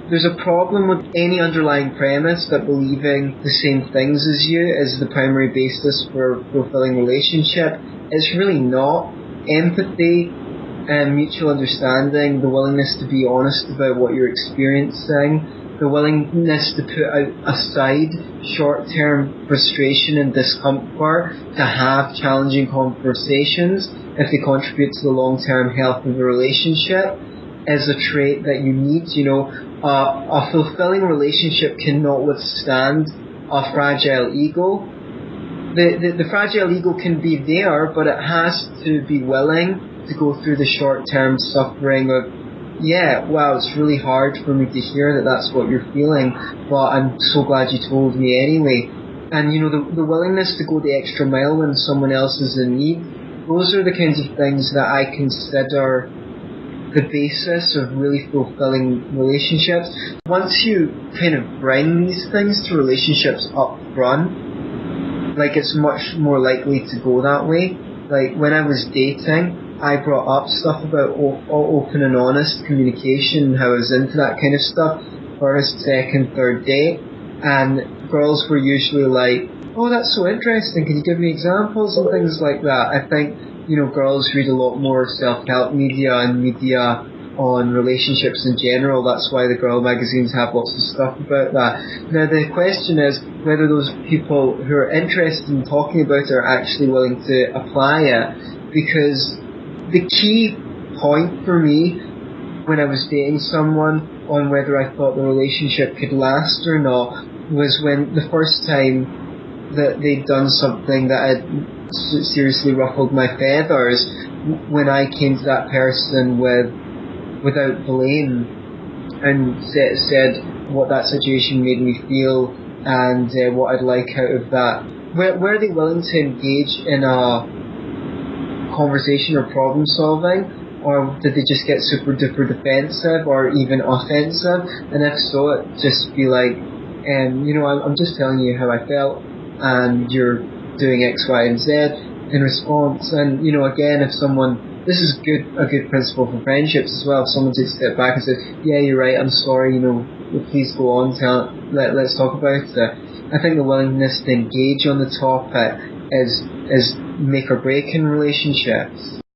there's a problem with any underlying premise that believing the same things as you is the primary basis for fulfilling relationship. It's really not. Empathy and mutual understanding, the willingness to be honest about what you're experiencing, the willingness to put aside short-term frustration and discomfort to have challenging conversations if they contribute to the long-term health of the relationship is a trait that you need. A fulfilling relationship cannot withstand a fragile ego. The fragile ego can be there, but it has to be willing to go through the short-term suffering of, it's really hard for me to hear that that's what you're feeling, but I'm so glad you told me anyway. And the willingness to go the extra mile when someone else is in need, those are the kinds of things that I consider the basis of really fulfilling relationships. Once you kind of bring these things to relationships up front, it's much more likely to go that way. When I was dating, I brought up stuff about open and honest communication and how I was into that kind of stuff first, second, third date, and girls were usually like, oh, that's so interesting, can you give me examples and things like that. I think, girls read a lot more self-help media and media on relationships in general. That's why the girl magazines have lots of stuff about that. Now the question is whether those people who are interested in talking about it are actually willing to apply it, because the key point for me when I was dating someone on whether I thought the relationship could last or not was when the first time that they'd done something that had seriously ruffled my feathers, when I came to that person without blame and said what that situation made me feel and what I'd like out of that. Were they willing to engage in a conversation or problem solving, or did they just get super duper defensive or even offensive? And if so, it'd just be like, I'm just telling you how I felt and you're doing X, Y, and Z in response. And again, if someone, this is a good principle for friendships as well, if someone takes a step back and says, yeah, you're right, I'm sorry, please go on, let's talk about it. I think the willingness to engage on the topic is make or break in relationships.